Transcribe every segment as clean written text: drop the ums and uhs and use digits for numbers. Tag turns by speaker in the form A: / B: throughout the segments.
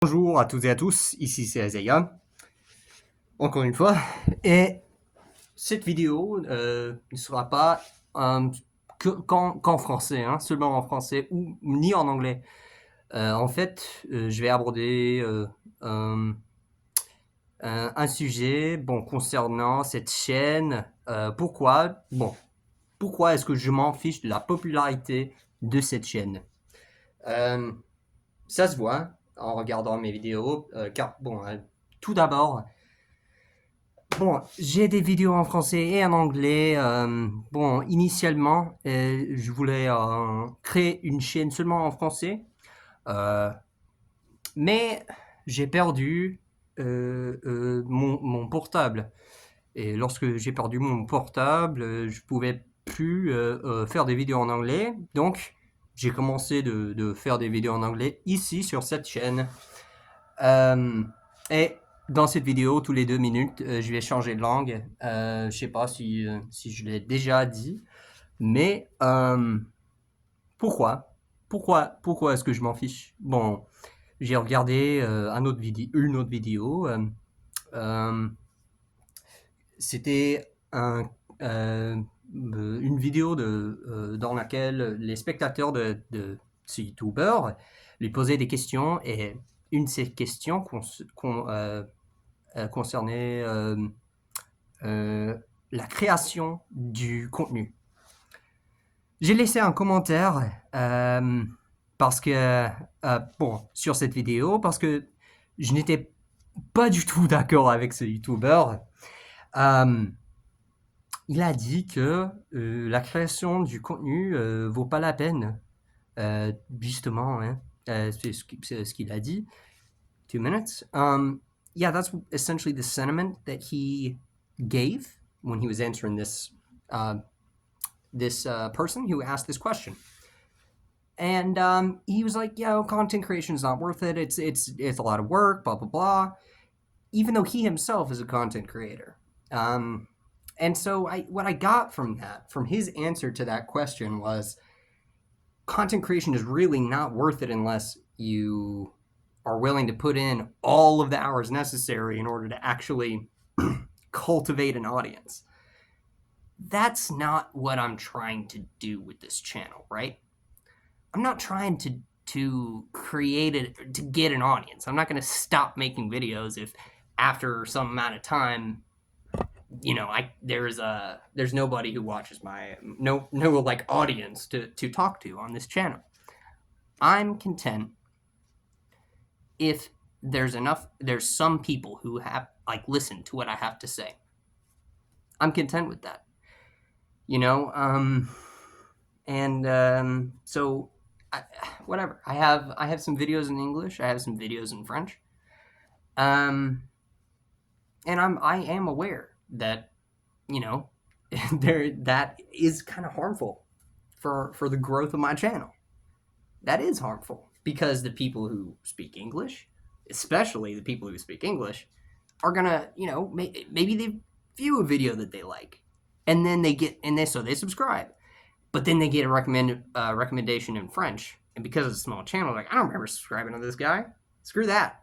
A: Bonjour à toutes et à tous, ici c'est Azaya, encore une fois, et cette vidéo ne sera pas qu'en français, hein, seulement en français ou ni en anglais. En fait, je vais aborder un sujet concernant cette chaîne. Pourquoi est-ce que je m'en fiche de la popularité de cette chaîne? Euh, Ça se voit en regardant mes vidéos, car tout d'abord, j'ai des vidéos en français et en anglais. Initialement, je voulais créer une chaîne seulement en français, euh, mais j'ai perdu mon portable. Et lorsque j'ai perdu mon portable, je pouvais plus faire des vidéos en anglais. Donc, j'ai commencé de faire des vidéos en anglais ici sur cette chaîne. Et dans cette vidéo, tous les 2 minutes, je vais changer de langue. Je sais pas si je l'ai déjà dit, mais pourquoi? Pourquoi est-ce que je m'en fiche? Bon, j'ai regardé une autre vidéo. Euh, C'était une vidéo dans laquelle les spectateurs de ce YouTuber lui posaient des questions, et une de ces questions concernait euh, la création du contenu. J'ai laissé un commentaire parce que sur cette vidéo, parce que je n'étais pas du tout d'accord avec ce YouTuber. Euh, il a dit que la création du contenu vaut pas la peine. Justement, hein, c'est ce qu'il a dit. 2 minutes. Yeah, that's essentially the sentiment that he gave when he was answering this person who asked this question. And he was like, "Yeah, content creation is not worth it. It's a lot of work. Blah blah blah." Even though he himself is a content creator. And so what I got from his answer to that question was, content creation is really not worth it unless you are willing to put in all of the hours necessary in order to actually cultivate an audience. That's not what I'm trying to do with this channel, right? I'm not trying to create it to get an audience. I'm not going to stop making videos if after some amount of time, there's nobody who watches my no like audience to talk to on this channel. I'm content if there's some people who have listen to what I have to say. I'm content with that. So whatever. I have some videos in English, I have some videos in French. And I am aware that, that is kind of harmful for the growth of my channel. That is harmful because the people who speak English, especially the people who speak English, are gonna, maybe they view a video that they like, and then they subscribe, but then they get a recommendation in French, and because it's a small channel, like, I don't remember subscribing to this guy. Screw that.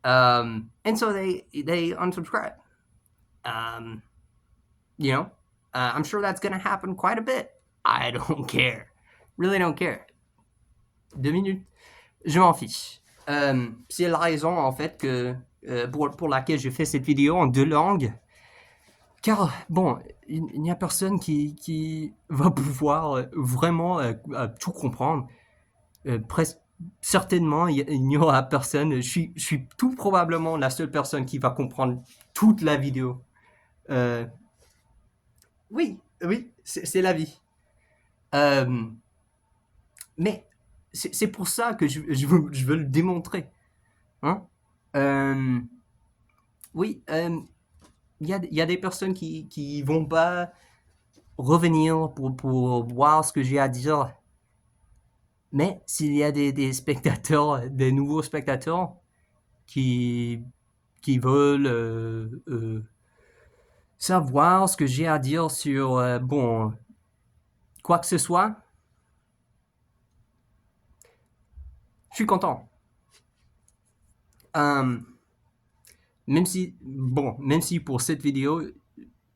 A: And so they unsubscribe. I'm sure that's gonna happen quite a bit. I don't care. Really don't care. 2 minutes. Je m'en fiche. C'est la raison, en fait, que pour laquelle j'ai fait cette vidéo en 2 langues. Car, il n'y a personne qui va pouvoir vraiment tout comprendre. Presque certainement, il n'y aura personne. Je suis tout probablement la seule personne qui va comprendre toute la vidéo. Oui, c'est la vie. Mais c'est pour ça que je veux le démontrer. Hein? Oui, il y a des personnes qui vont pas revenir pour voir ce que j'ai à dire. Mais s'il y a des spectateurs, des nouveaux spectateurs qui veulent savoir ce que j'ai à dire sur, quoi que ce soit, je suis content. Euh, même si pour cette vidéo,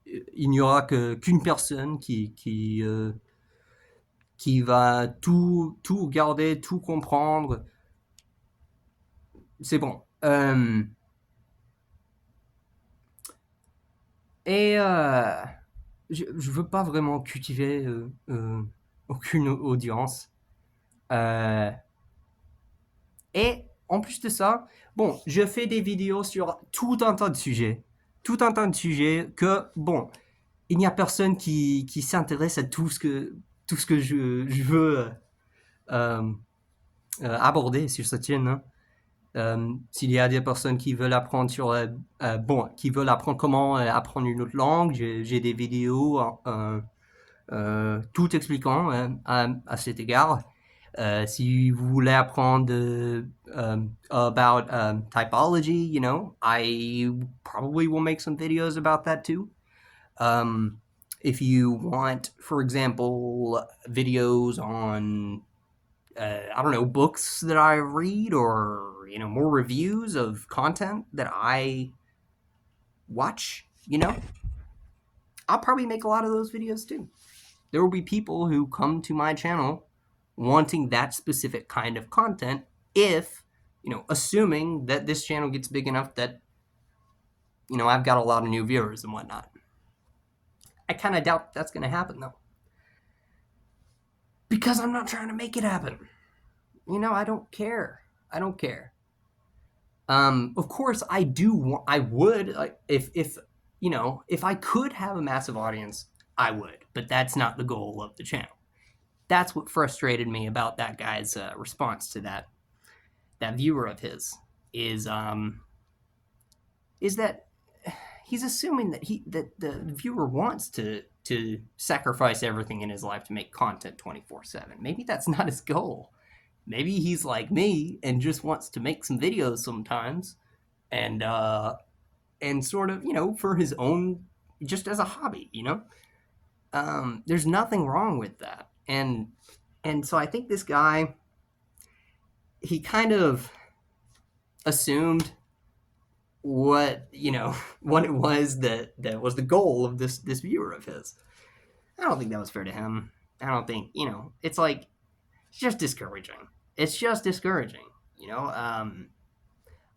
A: il n'y aura qu'une personne qui va tout regarder, tout comprendre, c'est bon. Et je veux pas vraiment cultiver aucune audience. Euh, et en plus de ça, bon, je fais des vidéos sur tout un tas de sujets. Tout un tas de sujets que, bon, il n'y a personne qui s'intéresse à tout ce que je veux euh, aborder sur cette chaîne, hein. S'il y a des personnes qui veulent apprendre qui veulent apprendre comment apprendre une autre langue, j'ai des vidéos tout expliquant à cet égard. Si vous voulez apprendre about typology, you know, I probably will make some videos about that too. If you want, for example, videos on I don't know, books that I read, or you know, more reviews of content that I watch, you know, I'll probably make a lot of those videos too. There will be people who come to my channel wanting that specific kind of content, if, you know, assuming that this channel gets big enough that, you know, I've got a lot of new viewers and whatnot. I kind of doubt that's going to happen though, because I'm not trying to make it happen. You know, I don't care. I don't care. Of course, I would, if you know, if I could have a massive audience, I would. But that's not the goal of the channel. That's what frustrated me about that guy's response to that viewer of his is that he's assuming that the viewer wants to sacrifice everything in his life to make content 24/7. Maybe that's not his goal. Maybe he's like me and just wants to make some videos sometimes, and sort of, you know, for his own, just as a hobby, you know. There's nothing wrong with that, and so I think this guy, he kind of assumed what, you know, what it was that was the goal of this viewer of his. I don't think that was fair to him. I don't think, you know, it's like, it's just discouraging. It's just discouraging, you know.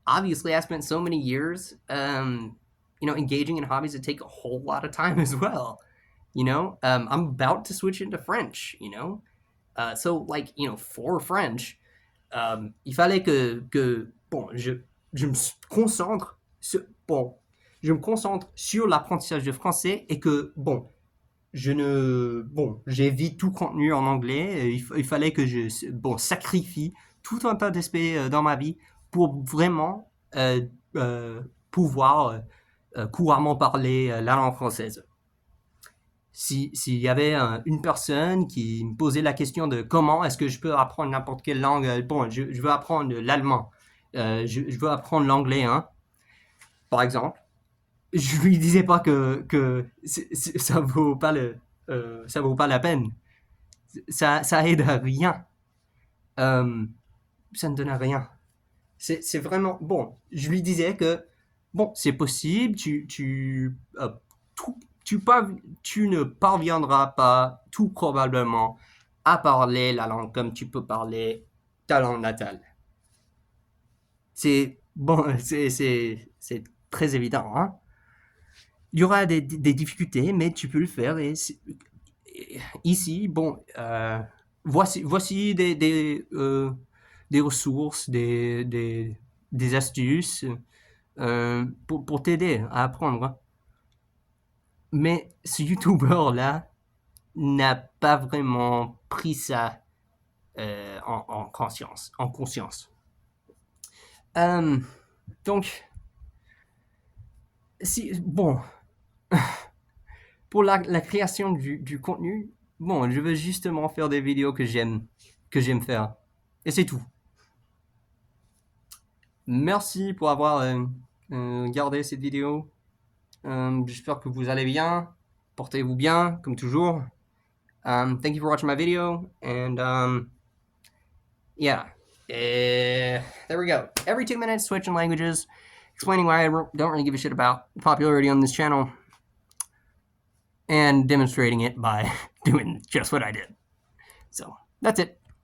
A: Obviously, I spent so many years, you know, engaging in hobbies that take a whole lot of time as well. You know, I'm about to switch into French. You know, so like, you know, for French, il fallait que bon, je me concentre sur, bon, je me concentre sur l'apprentissage de français, et que bon, j'évite tout contenu en anglais. Il fallait que je sacrifie tout un tas d'aspects dans ma vie pour vraiment pouvoir couramment parler la langue française. S'il y avait une personne qui me posait la question de comment est-ce que je peux apprendre n'importe quelle langue, je veux apprendre l'allemand, je veux apprendre l'anglais, hein, par exemple, je lui disais pas que ça vaut pas ça vaut pas la peine. Ça aide à rien. Ça ne donne à rien. C'est vraiment bon. Je lui disais que bon, c'est possible. Tu ne parviendras pas tout probablement à parler la langue comme tu peux parler ta langue natale. C'est bon, c'est très évident, hein. Il y aura des difficultés, mais tu peux le faire. Et ici, bon, voici des ressources, des astuces pour t'aider à apprendre. Mais ce YouTuber-là n'a pas vraiment pris ça en conscience. Donc, bon, pour la création du contenu, bon, je veux justement faire des vidéos que j'aime faire. Et c'est tout. Merci pour avoir regardé cette vidéo. J'espère que vous allez bien. Portez-vous bien, comme toujours. Thank you for watching my video. And yeah. There we go. Every 2 minutes, switching languages, explaining why I don't really give a shit about popularity on this channel, and demonstrating it by doing just what I did. So that's it.